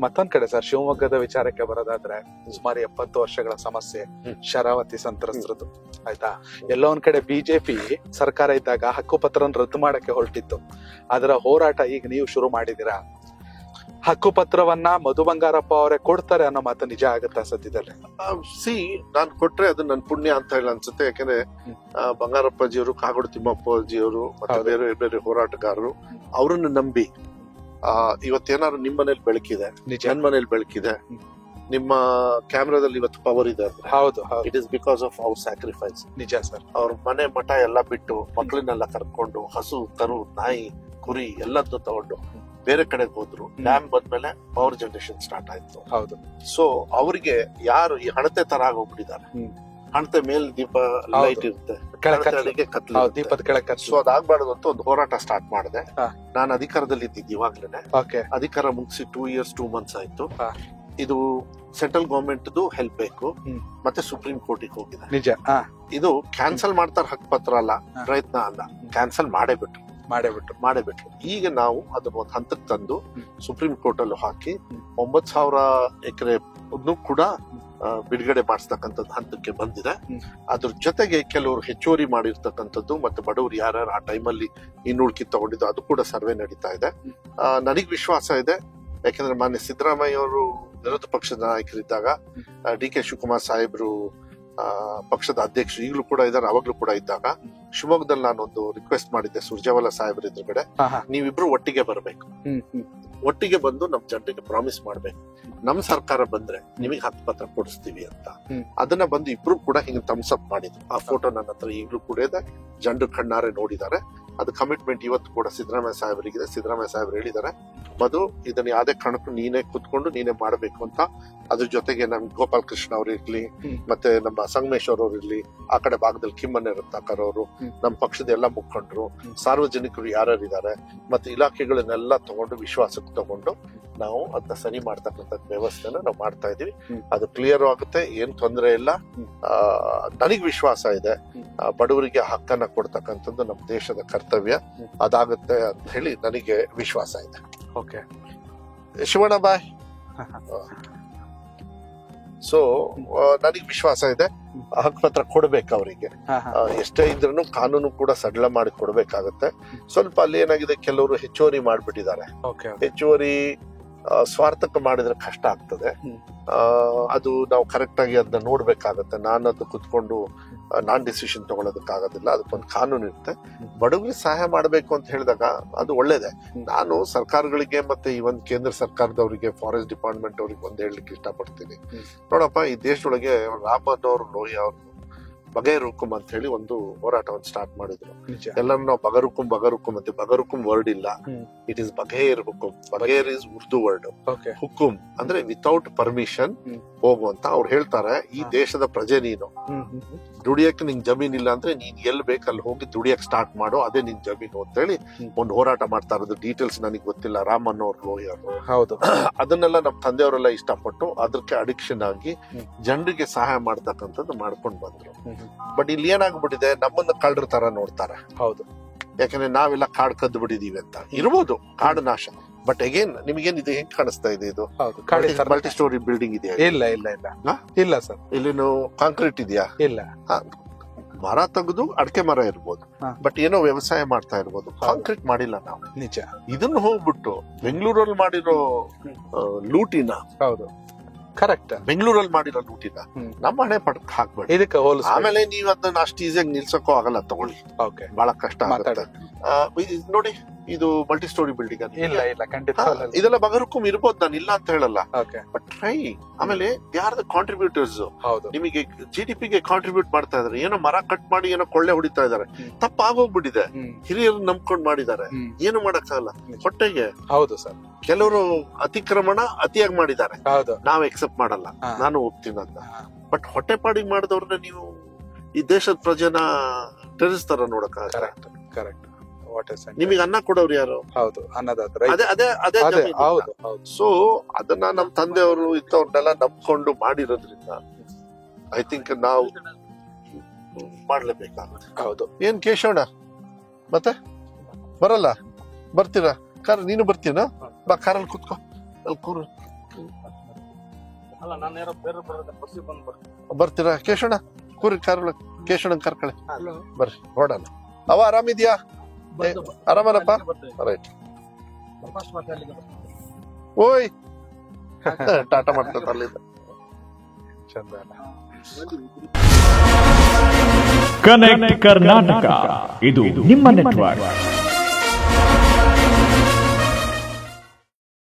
ಮತ್ತೊಂದ್ ಕಡೆ ಸರ್, ಶಿವಮೊಗ್ಗದ ವಿಚಾರಕ್ಕೆ ಬರೋದಾದ್ರೆ ಸುಮಾರು 70 ವರ್ಷಗಳ ಸಮಸ್ಯೆ ಶರಾವತಿ ಸಂತ್ರಸ್ತರದ್ದು. ಆಯ್ತಾ, ಎಲ್ಲೋ ಒಂದ್ ಕಡೆ ಬಿಜೆಪಿ ಸರ್ಕಾರ ಇದ್ದಾಗ ಹಕ್ಕುಪತ್ರನ ರದ್ದು ಮಾಡಕ್ಕೆ ಹೊರಟಿತ್ತು. ಅದರ ಹೋರಾಟ ಈಗ ನೀವು ಶುರು ಮಾಡಿದೀರಾ. ಹಕ್ಕುಪತ್ರವನ್ನ ಮಧು ಬಂಗಾರಪ್ಪ ಅವರೇ ಕೊಡ್ತಾರೆ ಅನ್ನೋ ಮಾತು ನಿಜ ಆಗುತ್ತಾ ಸದ್ಯದಲ್ಲಿ? ನಾನ್ ಕೊಟ್ರೆ ಅದು ನನ್ ಪುಣ್ಯ ಅಂತ ಹೇಳಿ ಅನ್ಸುತ್ತೆ. ಯಾಕಂದ್ರೆ ಬಂಗಾರಪ್ಪಾಜಿಯವರು, ಕಾಗೋಡು ತಿಮ್ಮಪ್ಪಾಜಿಯವರು ಮತ್ತೆ ಬೇರೆ ಬೇರೆ ಹೋರಾಟಗಾರರು ಅವರನ್ನು ನಂಬಿ ಇವತ್ತೇನಾದ್ರು ನಿಮ್ ಮನೇಲಿ ಬೆಳಕಿದೆ, ನನ್ ಮನೇಲಿ ಬೆಳಕಿದೆ, ನಿಮ್ಮ ಕ್ಯಾಮ್ರಾದಲ್ಲಿ ಇವತ್ತು ಪವರ್ ಇದೆ ಅಂದ್ರೆ ಹೌದು, it is because of our sacrifice. ನಿಜ ಸರ್. ಅವ್ರ ಮನೆ ಮಠ ಎಲ್ಲ ಬಿಟ್ಟು ಮಕ್ಕಳನ್ನೆಲ್ಲ ಕರ್ಕೊಂಡು ಹಸು ಕರು ನಾಯಿ ಕುರಿ ಎಲ್ಲದ್ದು ತಗೊಂಡು ಬೇರೆ ಕಡೆಗೆ ಹೋದ್ರು. ಡ್ಯಾಮ್ ಬಂದ್ಮೇಲೆ ಪವರ್ ಜನರೇಷನ್ ಸ್ಟಾರ್ಟ್ ಆಯ್ತು. ಹೌದು. ಸೊ ಅವ್ರಿಗೆ ಯಾರು ಈ ಹಣತೆ ತರ ಆಗೋಗ್ಬಿಟ್ಟಿದ್ದಾರೆ. ಹಣತೆ ಮೇಲ್ ದೀಪ ಲೈಟ್ ಇರುತ್ತೆ, ದೀಪದ ಕೆಳಗೆ. ಸೊ ಅದಾಗ್ಬಾರ್ದು ಅಂತ ಒಂದು ಹೋರಾಟ ಸ್ಟಾರ್ಟ್ ಮಾಡಿದೆ. ನಾನು ಅಧಿಕಾರದಲ್ಲಿ ಇದ್ದಿದ್ದು ಇವಾಗ್ಲೇನೆ. ಅಧಿಕಾರ ಮುಗಿಸಿ 2 years 2 months ಆಯ್ತು. ಇದು ಸೆಂಟ್ರಲ್ ಗವರ್ಮೆಂಟ್ ಹೆಲ್ಪ್ ಬೇಕು, ಮತ್ತೆ ಸುಪ್ರೀಂ ಕೋರ್ಟಿಗೆ ಹೋಗಿದೆ. ನಿಜ. ಇದು ಕ್ಯಾನ್ಸಲ್ ಮಾಡ್ತಾರ ಹಕ್ಕುಪತ್ರ ಅಲ್ಲ, ಪ್ರಯತ್ನ ಅಲ್ಲ, ಕ್ಯಾನ್ಸಲ್ ಮಾಡೇಬಿಟ್ರು. ಈಗ ನಾವು ಅದನ್ನ ಒಂದು ಹಂತಕ್ಕೆ ತಂದು ಸುಪ್ರೀಂ ಕೋರ್ಟ್ ಅಲ್ಲೂ ಹಾಕಿ 9,000 ಎಕರೆ ಕೂಡ ಬಿಡುಗಡೆ ಮಾಡಿಸ್ತಕ್ಕಂಥದ್ದು ಹಂತಕ್ಕೆ ಬಂದಿದೆ. ಅದ್ರ ಜೊತೆಗೆ ಕೆಲವರು ಹೆಚ್ಚುವರಿ ಮಾಡಿರ್ತಕ್ಕಂಥದ್ದು ಮತ್ತೆ ಬಡವರು ಯಾರ್ಯಾರು ಆ ಟೈಮಲ್ಲಿ ಇನ್ನುಳ್ಕಿ ತಗೊಂಡಿದ್ದು ಅದು ಕೂಡ ಸರ್ವೆ ನಡೀತಾ ಇದೆ. ನನಗ್ ವಿಶ್ವಾಸ ಇದೆ. ಯಾಕಂದ್ರೆ ಮಾನ್ಯ ಸಿದ್ದರಾಮಯ್ಯ ಅವರು ವಿರೋಧ ಪಕ್ಷದ ನಾಯಕರಿದ್ದಾಗ ಡಿ ಕೆ ಶಿವಕುಮಾರ್ ಸಾಹೇಬ್ರು ಪಕ್ಷದ ಅಧ್ಯಕ್ಷರು ಈಗಲೂ ಕೂಡ ಇದ್ದಾರೆ, ಅವಾಗ್ಲೂ ಕೂಡ ಇದ್ದಾಗ ಶಿವಮೊಗ್ಗದಲ್ಲಿ ನಾನೊಂದು ರಿಕ್ವೆಸ್ಟ್ ಮಾಡಿದ್ದೆ ಸುರ್ಜೇವಾಲಾ ಸಾಹೇಬ್ರ ಎದುರುಗಡೆ, ನೀವಿಬ್ರು ಒಟ್ಟಿಗೆ ಬರ್ಬೇಕು, ಒಟ್ಟಿಗೆ ಬಂದು ನಮ್ ಜನರಿಗೆ ಪ್ರಾಮಿಸ್ ಮಾಡ್ಬೇಕು, ನಮ್ ಸರ್ಕಾರ ಬಂದ್ರೆ ನಿಮಗೆ ಹಕ್ಕುಪತ್ರ ಕೊಡಿಸ್ತೀವಿ ಅಂತ. ಅದನ್ನ ಬಂದು ಇಬ್ರು ಕೂಡ ಹಿಂಗ್ ಥಮ್ಸ್ ಅಪ್ ಮಾಡಿದ್ರು. ಆ ಫೋಟೋ ನನ್ನ ಹತ್ರ ಈಗಲೂ ಕೂಡ ಇದೆ, ಜನರು ಕಣ್ಣಾರೆ ನೋಡಿದ್ದಾರೆ. ಅದು ಕಮಿಟ್ಮೆಂಟ್ ಇವತ್ತು ಕೂಡ ಸಿದ್ದರಾಮಯ್ಯ ಸಾಹೇಬರಿಗಿದೆ. ಸಿದ್ದರಾಮಯ್ಯ ಸಾಹೇಬ್ರು ಹೇಳಿದ್ದಾರೆ, ಮಧು ಇದನ್ನ ಯಾವ್ದೇ ಕಾರಣಕ್ಕೂ ನೀನೇ ಕುತ್ಕೊಂಡು ನೀನೇ ಮಾಡಬೇಕು ಅಂತ. ಅದ್ರ ಜೊತೆಗೆ ನಮ್ ಗೋಪಾಲ್ ಕೃಷ್ಣ ಅವ್ರು ಇರ್ಲಿ, ಮತ್ತೆ ನಮ್ಮ ಸಂಗಮೇಶ್ವರ್ ಅವ್ರು ಇರ್ಲಿ, ಆ ಕಡೆ ಭಾಗದಲ್ಲಿ ಕಿಮ್ಮನೆ ರತ್ನಾಕರ್ ಅವರು, ನಮ್ಮ ಪಕ್ಷದ ಎಲ್ಲ ಮುಖಂಡರು, ಸಾರ್ವಜನಿಕರು ಯಾರ್ಯಾರಿದ್ದಾರೆ, ಮತ್ತೆ ಇಲಾಖೆಗಳನ್ನೆಲ್ಲ ತಗೊಂಡು ವಿಶ್ವಾಸಕ್ಕೆ ತಗೊಂಡು ನಾವು ಅದನ್ನ ಸರಿ ಮಾಡ್ತಕ್ಕಂಥ ವ್ಯವಸ್ಥೆನ ನಾವು ಮಾಡ್ತಾ ಇದೀವಿ. ಅದು ಕ್ಲಿಯರ್ ಆಗುತ್ತೆ, ಏನ್ ತೊಂದರೆ ಇಲ್ಲ. ನನಗ್ ವಿಶ್ವಾಸ ಇದೆ, ಬಡವರಿಗೆ ಹಕ್ಕನ್ನ ಕೊಡ್ತಕ್ಕಂಥದ್ದು ನಮ್ಮ ದೇಶದ ಕರ್ತವ್ಯ, ಅದಾಗುತ್ತೆ ಅಂತ ಹೇಳಿ ನನಗೆ ವಿಶ್ವಾಸ ಇದೆ. ಓಕೆ ಶಿವಣ್ಣ ಬಾಯ್. ಸೊ ನನಗ್ ವಿಶ್ವಾಸ ಇದೆ, ಹಕ್ಕುಪತ್ರ ಕೊಡ್ಬೇಕು ಅವರಿಗೆ. ಎಷ್ಟೇ ಇದ್ರೂ ಕಾನೂನು ಕೂಡ ಸಡಿಲ ಮಾಡಿ ಕೊಡ್ಬೇಕಾಗತ್ತೆ. ಸ್ವಲ್ಪ ಅಲ್ಲಿ ಏನಾಗಿದೆ, ಕೆಲವರು ಹೆಚ್ಚುವರಿ ಮಾಡ್ಬಿಟ್ಟಿದ್ದಾರೆ. ಹೆಚ್ಚುವರಿ ಸ್ವಾರ್ಥಕ್ಕೆ ಮಾಡಿದ್ರೆ ಕಷ್ಟ ಆಗ್ತದೆ. ಅದು ನಾವು ಕರೆಕ್ಟ್ ಆಗಿ ಅದನ್ನ ನೋಡ್ಬೇಕಾಗತ್ತೆ. ನಾನು ಅದು ಕುತ್ಕೊಂಡು ನಾನ್ ಡಿಸಿಷನ್ ತಗೊಳ್ಳೋದಕ್ಕಾಗೋದಿಲ್ಲ, ಅದಕ್ಕೊಂದು ಕಾನೂನು ಇರುತ್ತೆ. ಬಡವರಿಗೆ ಸಹಾಯ ಮಾಡಬೇಕು ಅಂತ ಹೇಳಿದಾಗ ಅದು ಒಳ್ಳೇದೆ. ನಾನು ಸರ್ಕಾರಗಳಿಗೆ ಮತ್ತೆ ಈ ಒಂದು ಕೇಂದ್ರ ಸರ್ಕಾರದವರಿಗೆ, ಫಾರೆಸ್ಟ್ ಡಿಪಾರ್ಟ್ಮೆಂಟ್ ಅವ್ರಿಗೆ ಒಂದ್ ಹೇಳಲಿಕ್ಕೆ ಇಷ್ಟಪಡ್ತೀನಿ. ನೋಡಪ್ಪ, ಈ ದೇಶದೊಳಗೆ ರಾಮನ್ ಅವರು ಲೋಹಿಯಾ ಅವರು ಬಗೈರ್ ಹುಕುಂ ಅಂತ ಹೇಳಿ ಒಂದು ಹೋರಾಟವನ್ನು ಸ್ಟಾರ್ಟ್ ಮಾಡಿದ್ರು. ಎಲ್ಲರೂ ನಾವು ಬಗರುಕುಂ ಅಂತ, ಬಗರುಕುಂ ವರ್ಡ್ ಇಲ್ಲ, ಇಟ್ ಇಸ್ ಬಗೈರ್ ಹುಕುಂ. ಬಗೈರ್ ಇಸ್ ಉರ್ದು ವರ್ಡ್. ಹುಕುಂ ಅಂದ್ರೆ ವಿತೌಟ್ ಪರ್ಮಿಷನ್ ಹೋಗುವಂತ. ಅವ್ರು ಹೇಳ್ತಾರೆ, ಈ ದೇಶದ ಪ್ರಜೆ ನೀನು, ದುಡಿಯಕ್ಕೆ ನಿಂಗ್ ಜಮೀನ್ ಇಲ್ಲ ಅಂದ್ರೆ ನೀನ್ ಎಲ್ಲಿ ಬೇಕಲ್ಲಿ ಹೋಗಿ ದುಡಿಯಕ್ ಸ್ಟಾರ್ಟ್ ಮಾಡು, ಅದೇ ನಿನ್ ಜಮೀನು ಅಂತ ಹೇಳಿ ಒಂದು ಹೋರಾಟ ಮಾಡ್ತಾ ಇರೋದು. ಡೀಟೇಲ್ಸ್ ನನಗೆ ಗೊತ್ತಿಲ್ಲ, ರಾಮನ್ ಅವ್ರು ಲೋಹಿಯಾ ಅವರು. ಅದನ್ನೆಲ್ಲ ನಮ್ ತಂದೆಯವರೆಲ್ಲ ಇಷ್ಟಪಟ್ಟು ಅದಕ್ಕೆ ಅಡಿಕ್ಷನ್ ಆಗಿ ಜನರಿಗೆ ಸಹಾಯ ಮಾಡ್ತಕ್ಕಂಥದ್ದು ಮಾಡ್ಕೊಂಡು ಬಂದ್ರು. ಬಟ್ ಇಲ್ಲಿ ಏನಾಗ್ಬಿಟ್ಟಿದೆ, ನಮ್ಮನ್ನ ಕಳ್ಳರ ತರ ನೋಡ್ತಾರೆ. ಹೌದು, ಯಾಕಂದ್ರೆ ನಾವೆಲ್ಲ ಕಾಡ್ ಕದ್ದು ಬಿಟ್ಟಿದೀವಿ ಅಂತ. ಇರ್ಬೋದು ಕಾಡು ನಾಶ, ಬಟ್ ಅಗೇನ್ ನಿಮ್ಗೇನ್ ಇದು ಹೆಂಗ್ ಕಾಣಿಸ್ತಾ ಇದೆ? ಇದು ಮಲ್ಟಿ ಸ್ಟೋರಿ ಬಿಲ್ಡಿಂಗ್ ಇದೆಯಾ? ಇಲ್ಲ ಸರ್. ಇಲ್ಲಿನು ಕಾಂಕ್ರೀಟ್ ಇದೆಯಾ? ಇಲ್ಲ. ಮರ ತೆಗೆದು ಅಡಕೆ ಮರ ಇರ್ಬೋದು, ಬಟ್ ಏನೋ ವ್ಯವಸಾಯ ಮಾಡ್ತಾ ಇರ್ಬೋದು. ಕಾಂಕ್ರೀಟ್ ಮಾಡಿಲ್ಲ ನಾವು. ನಿಜ. ಇದನ್ನ ಹೋಗ್ಬಿಟ್ಟು ಬೆಂಗಳೂರಲ್ಲಿ ಮಾಡಿರೋ ಲೂಟಿನ, ಹೌದು ಕರೆಕ್ಟ್, ಬೆಂಗಳೂರಲ್ಲಿ ಮಾಡಿರೋ ಲೂಟಿನ ನಮ್ಮ ಹಣೆ ಪಟಕ್ ಹಾಕ್ಬೇಡಿ. ಇದಕ್ಕೆ ಆಮೇಲೆ ನೀವ್ ಅದನ್ನ ಅಷ್ಟು ಈಸಿಯಾಗಿ ನಿಲ್ಸಕ್ಕೂ ಆಗಲ್ಲ, ತಗೊಳ್ಳಿ. ಬಹಳ ಕಷ್ಟ ಆಗುತ್ತೆ. ನೋಡಿ, ಇದು ಮಲ್ಟಿ ಸ್ಟೋರಿ ಬಿಲ್ಡಿಂಗ್ ಇದೆಲ್ಲ ಬಗರುಕುಂ ಇರ್ಬೋದು, ನಾನು ಇಲ್ಲ ಅಂತ ಹೇಳಲ್ಲ, ಬಟ್ ಟ್ರೈ. ಆಮೇಲೆ ಯಾರ್ದು ಕಾಂಟ್ರಿಬ್ಯೂಟರ್ಸ್ ನಿಮಗೆ GDP-ಗೆ ಕಾಂಟ್ರಿಬ್ಯೂಟ್ ಮಾಡ್ತಾ ಇದಾರೆ. ಏನೋ ಮರ ಕಟ್ ಮಾಡಿ ಏನೋ ಕೊಳ್ಳೆ ಹೊಡಿತಾ ಇದಾರೆ, ತಪ್ಪಾಗೋಗ್ಬಿಟ್ಟಿದೆ. ಹಿರಿಯರು ನಂಬ್ಕೊಂಡ್ ಮಾಡಿದ್ದಾರೆ, ಏನು ಮಾಡಕ್ಕಾಗಲ್ಲ. ಹೊಟ್ಟೆಗೆ ಹೌದು ಸರ್, ಕೆಲವರು ಅತಿಕ್ರಮಣ ಅತಿಯಾಗಿ ಮಾಡಿದ್ದಾರೆ, ನಾವ್ ಎಕ್ಸೆಪ್ಟ್ ಮಾಡಲ್ಲ, ನಾನು ಒಪ್ತೀನಿ ಅಂತ. ಬಟ್ ಹೊಟ್ಟೆ ಪಾಡಿಗೆ ಮಾಡಿದವ್ರನ್ನ ನೀವು ಈ ದೇಶದ ಪ್ರಜೆನ ಟೆರರಿಸ್ಟ್ ತರ ನೋಡಕ್ ಕರೆಕ್ಟ್. ನಿಮಗೆ ಅನ್ನ ಕೊಡೋರು ಯಾರು? ಹೌದು, ಅನ್ನದಾತ. ಸೊ ಅದನ್ನ ನಮ್ ತಂದೆಯವರು ಇಂಥವ್ರನ್ನೆಲ್ಲ ನಂಬ್ಕೊಂಡು ಮಾಡಿರೋದ್ರಿಂದ ಐ ಥಿಂಕ್ ನಾವು ಮಾಡ್ಲೇಬೇಕಾಗುತ್ತೆ. ಹೌದು. ಏನ್ ಕೇಶವಣ್ಣ, ಮತ್ತೆ ಬರಲ್ಲ? ಬರ್ತೀರಾ? ನೀನು ಬರ್ತೀನ? ಬಾ, ಕಾರಲ್ಲಿ ಕುತ್ಕೋ, ಅಲ್ಲಿ ಕೂರು. ಬರ್ತೀರಾ ಕೇಶಣ್ಣ? ಕೂರಿ ಕಾರ್ ಕೇಶಣ್ಣ ಕರ್ಕಳೆ ಬರ್ರಿ ನೋಡೋಣ. ಅವ ಆರಾಮಿದ್ಯಾ? ಆರಾಮನಪ್ಪ? ರೈಟ್. ಓಯ್ ಟಾಟಾ ಮಾಡ್ತದ ಅಲ್ಲಿಂದ. ಚಂದ ಅಲ್ಲ? ಕನೆಕ್ಟ್ ಕರ್ನಾಟಕ, ಇದು ನಿಮ್ಮ ನೆಟ್ವರ್ಕ್.